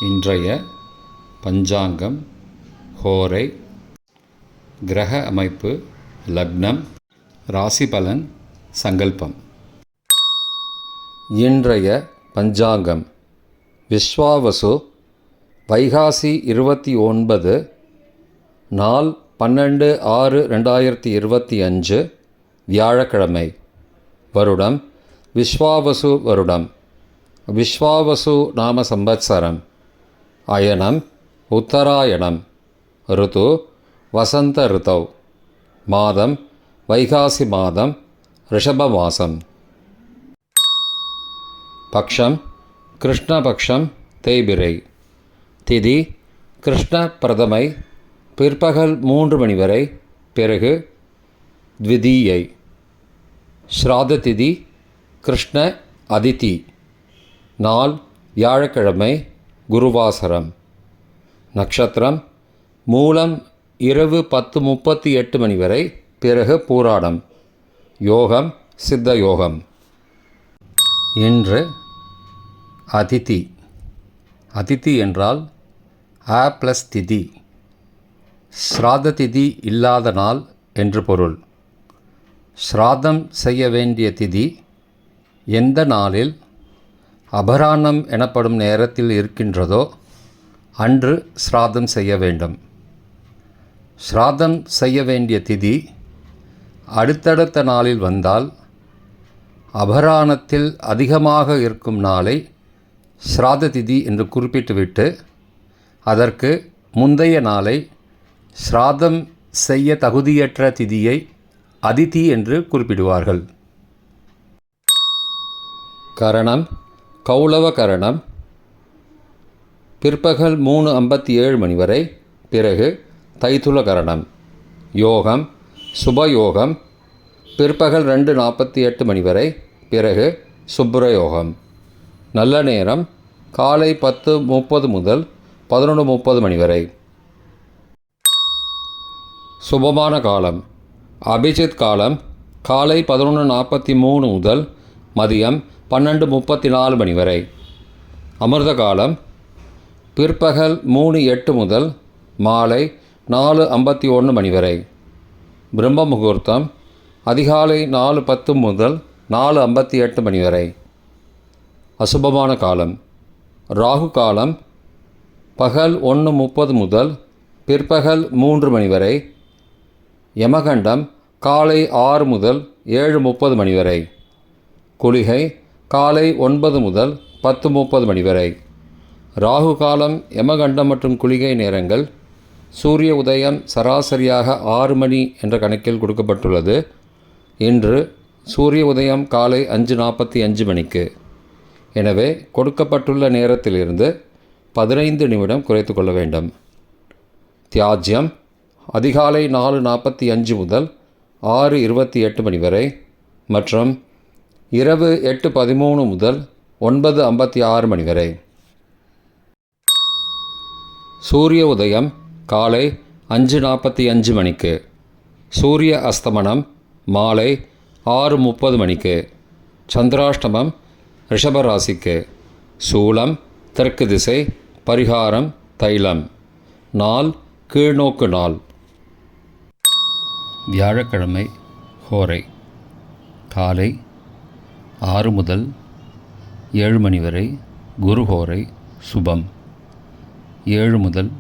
இன்றைய பஞ்சாங்கம், ஹோரை, கிரக அமைப்பு, லக்னம், ராசி பலன், சங்கல்பம். இன்றைய பஞ்சாங்கம் விஸ்வாவசு வைகாசி 29, நாள் 12/6/2025, வியாழக்கிழமை. வருடம் விஸ்வாவசு வருடம். விஸ்வாவசு நாம சம்பத்சரம். அயனம் உத்தராயணம். ருது வசந்த ருதௌ. மாதம் வைகாசி மாதம், ரிஷப மாசம். பக்ஷம் கிருஷ்ணபக்ஷம், தேய்பிரை. திதி கிருஷ்ண பிரதமை, பிற்பகல் 3 மணி வரை, பிறகு த்விதீயை. ஸ்ராத திதி கிருஷ்ண அதிதி. நாள் வியாழக்கிழமை, குருவாசரம். நட்சத்திரம் மூலம் இரவு 10:38 மணி வரை, பிறகு பூராடம். யோகம் சித்த யோகம். இன்று அதிதி. அதிதி என்றால் + திதி. ஸ்ராத திதி இல்லாத நாள் என்று பொருள். ஸ்ராதம் செய்ய வேண்டிய திதி எந்த நாளில் அபராணம் எனப்படும் நேரத்தில் இருக்கின்றதோ அன்று ஸ்ராதம் செய்ய வேண்டும். ஸ்ராதம் செய்ய வேண்டிய திதி அடுத்தடுத்த நாளில் வந்தால் அபராணத்தில் அதிகமாக இருக்கும் நாளை ஸ்ராத திதி என்று குறிப்பிட்டுவிட்டு அதற்கு முந்தைய நாளை ஸ்ராதம் செய்ய தகுதியற்ற திதியை அதிதி என்று குறிப்பிடுவார்கள். கரணம் கௌளவ கரணம். பிற்பகல் 3:57 மணி வரை, பிறகு தைதுல கரணம். யோகம் சுபயோகம். பிற்பகல் 2:48 மணி வரை, பிறகு சுப்ரயோகம். நல்ல நேரம் காலை 10:30 முதல் 11:30 மணி வரை. சுபமான காலம் அபிஜித் காலம் காலை 11:43 முதல் மதியம் 12:34 மணி வரை. அமிர்த காலம் பிற்பகல் 3:08 முதல் மாலை 4:51 மணி வரை. பிரம்ம முகூர்த்தம் அதிகாலை 4:10 முதல் 4:58 மணி வரை. அசுபமான காலம் ராகு காலம் பகல் 1:30 முதல் பிற்பகல் 3 மணி வரை. யமகண்டம் காலை 6 முதல் 7:30 மணி வரை. குளிகை காலை 9 முதல் 10:30 மணி வரை. ராகு காலம், யமகண்டம் மற்றும் குளிகை நேரங்கள். சூரிய உதயம் சராசரியாக 6 மணி என்ற கணக்கில் கொடுக்கப்பட்டுள்ளது. இன்று சூரிய உதயம் காலை 5:45 மணிக்கு. எனவே கொடுக்கப்பட்டுள்ள நேரத்திலிருந்து 15 நிமிடம் குறைத்து கொள்ள வேண்டும். தியாஜ்யம் அதிகாலை 4:45 முதல் 6:28 மணி வரை மற்றும் இரவு 8:13 முதல் 9:56 மணி வரை. சூரிய உதயம் காலை 5:45 மணிக்கு. சூரிய அஸ்தமனம் மாலை 6:30 மணிக்கு. சந்திராஷ்டமம் ரிஷபராசிக்கு. சூலம் தெற்கு திசை. பரிகாரம் தைலம். நாள் கீழ்நோக்கு நாள். வியாழக்கிழமை ஹோரை காலை 6 முதல் 7 மணி வரை, குரு ஹோரை சுபம். 7 முதல்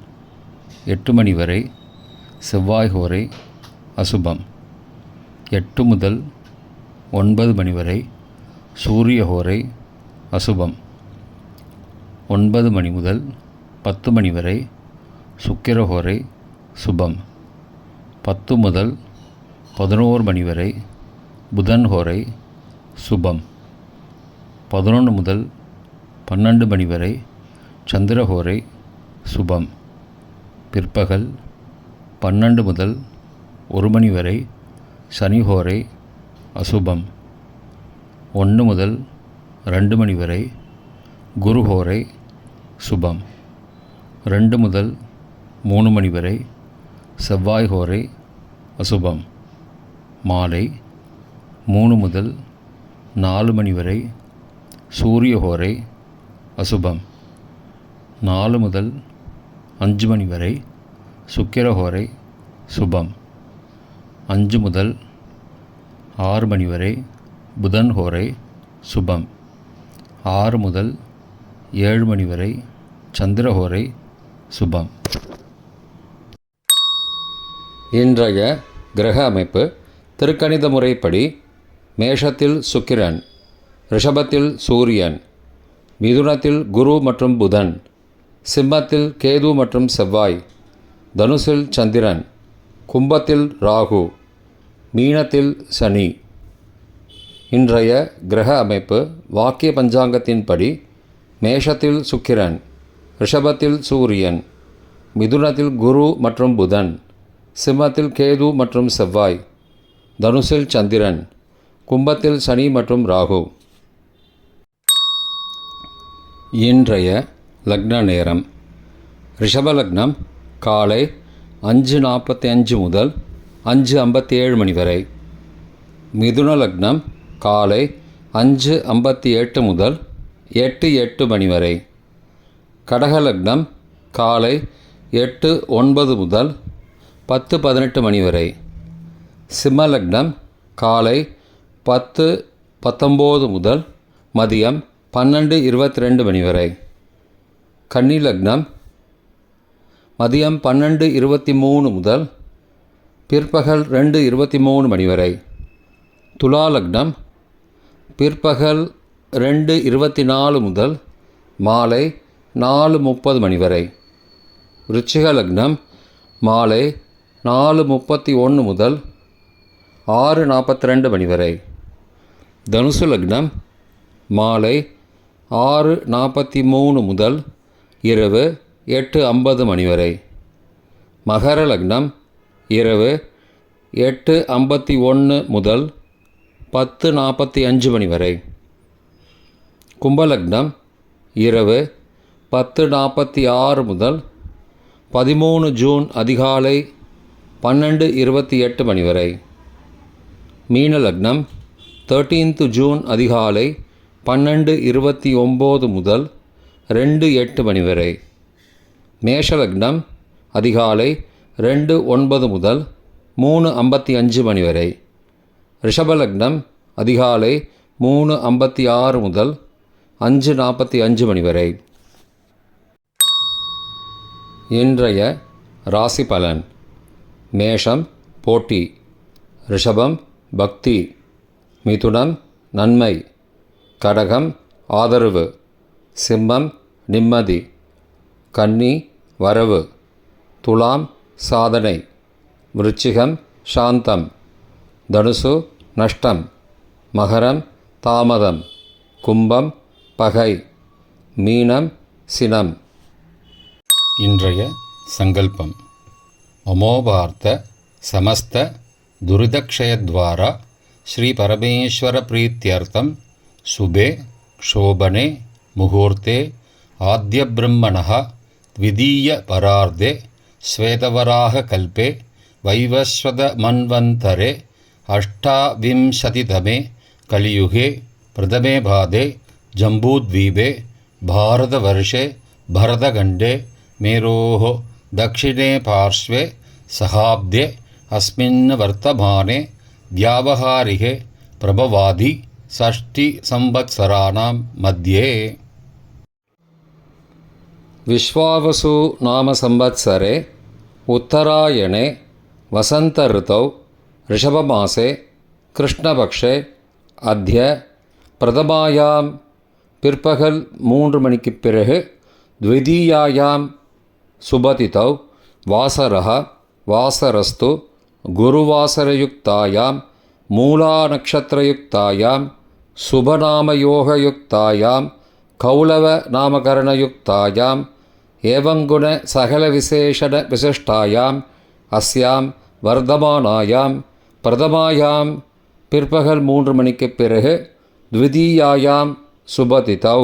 8 மணி வரை, செவ்வாய் ஹோரை அசுபம். 8 முதல் 9 மணி வரை, சூரிய ஹோரை அசுபம். 9 மணி முதல் 10 மணி வரை, சுக்கிர ஹோரை சுபம். 10 முதல் 11 மணி வரை, புதன் ஹோரை சுபம். 11 முதல் 12 மணி வரை, சந்திரஹோரை சுபம். பிற்பகல் 12 முதல் 1 மணி வரை, சனிஹோரை அசுபம். 1 முதல் 2 மணி வரை, குருஹோரை சுபம். 2 முதல் 3 மணி வரை, செவ்வாய் ஹோரை அசுபம். மாலை 3 முதல் 4 மணி வரை, சூரிய ஹோரை அசுபம். 4 முதல் 5 மணி வரை சுக்கிரஹோரை சுபம். 5 முதல் 6 மணி வரை புதன் ஹோரை சுபம். 6 முதல் 7 மணி வரை சந்திரஹோரை சுபம். இன்றைய கிரக அமைப்பு திருக்கணித முறைப்படி மேஷத்தில் சுக்கிரன், ரிஷபத்தில் சூரியன், மிதுனத்தில் குரு மற்றும் புதன், சிம்மத்தில் கேது மற்றும் செவ்வாய், தனுசில் சந்திரன், கும்பத்தில் ராகு, மீனத்தில் சனி. இன்றைய கிரக அமைப்பு வாக்கிய பஞ்சாங்கத்தின்படி மேஷத்தில் சுக்கிரன், ரிஷபத்தில் சூரியன், மிதுனத்தில் குரு மற்றும் புதன், சிம்மத்தில் கேது மற்றும் செவ்வாய், தனுசில் சந்திரன், கும்பத்தில் சனி மற்றும் ராகு. இன்றைய லக்ன நேரம். ரிஷப லக்னம் காலை 5:45 முதல் 5:57 மணி வரை. மிதுன லக்னம் காலை 5:58 முதல் 8:08 மணி வரை. கடக லக்னம் காலை 8:09 முதல் 10:18 மணி வரை. சிம்ம லக்னம் காலை 10:19 முதல் மதியம் 12:22 மணி வரை. கன்னி லக்னம் மதியம் 12:23 முதல் பிற்பகல் 2:23 மணி வரை. துலா லக்னம் பிற்பகல் 2:24 முதல் மாலை 4:30 மணி வரை. விருச்சிக லக்னம் மாலை 4:31 முதல் 6:42 மணி வரை. தனுசு லக்னம் மாலை 6:43 முதல் இரவு 8:50 மணி வரை. மகர லக்னம் இரவு 8:51 முதல் 10:45 மணி வரை. கும்பலக்னம் இரவு 10:46 முதல் 13 ஜூன் அதிகாலை 12:28 மணி வரை. மீன லக்னம் 13th ஜூன் அதிகாலை 12:29 முதல் 2:08 மணி வரை. மேஷ லக்னம் அதிகாலை 2:09 முதல் 3:55 மணி வரை. ரிஷபலக்னம் அதிகாலை 3:56 முதல் 5:45 மணி வரை. இன்றைய ராசி பலன். மேஷம் போட்டி, ரிஷபம் பக்தி, மிதுனம் நன்மை, கடகம் ஆதரவு, சிம்மம் நிம்மதி, கன்னி வரவு, துலாம் சாதனை, விருச்சிகம் சாந்தம், தனுசு நஷ்டம், மகரம் தாமதம், கும்பம் பகை, மீனம் சினம். இன்றைய சங்கல்பம். அமோபார்த்த சமஸ்த துரிதக்ஷயத்வாரா ஸ்ரீ பரமேஸ்வர பிரீத்யர்த்தம் சுபே க்ஷோபனே முகூர்த்தே ஆத்ய பிரம்மணः த்விதீய பரார்த்தே ஸ்வேதவராக கல்பே வைவஸ்வத மன்வந்தரே அஷ்டாவிம்சதிதமே கலியுகே பிரதமே பாதே ஜம்பூத்வீபே பாரதவர்ஷே பரதகண்டே மேரோः दक्षिणे पार्श्वे सहाब्दे अस्मिन् वर्तमाने व्यावहारिके प्रभवादि षष्टिसंवत्सराणां मध्ये. विश्वावसु नाम संवत्सरे उत्तरायणे वसंत ऋतौ ऋषभमासे कृष्णपक्षे अद्य प्रथमायां பிற்பகல் 3 மணிக்கு பிறகு द्वितीयायां சுபதிதௌ வாசரः வாசரஸ்து குருவாசரயுக்தாயாம் மூலாநக்ஷத்ரயுக்தாயாம் சுபநாமயோகயுக்தாயாம் கௌலவ நாமகரணயுக்தாயாம் ஏவங்குண சகலவிசேஷண விசிஷ்டாயாம் அஸ்யாம் வர்தமானாயாம் பிரதமாயாம் பிற்பகல் 3 மணிக்கு பிறகு द्वितीयायां சுபதிதௌ